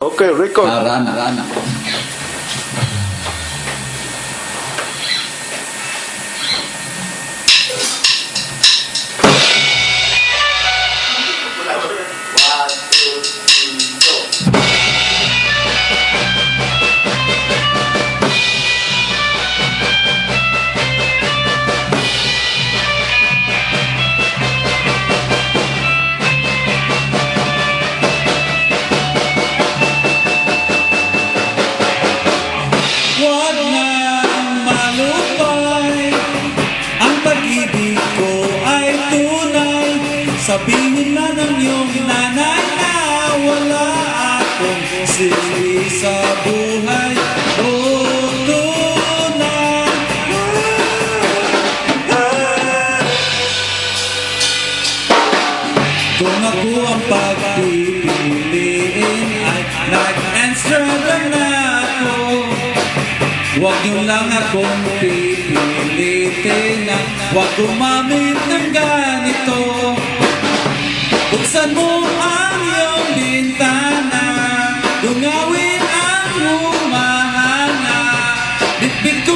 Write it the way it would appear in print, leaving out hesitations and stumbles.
Okay, record. Rana. Huwag na malupay, ang pag-ibig ko ay tunay. Sabihin na ng iyong nanay na wala akong silbi sa buhay. Oh, tunay. Kung ako ang pagpipiliin ay nag-answer na ako. Huwag niyo lang akong pipilitin na huwag gumamit ng ganito. Buksan mo ang iyong bintana, dungawin ang humahanga. Bitbit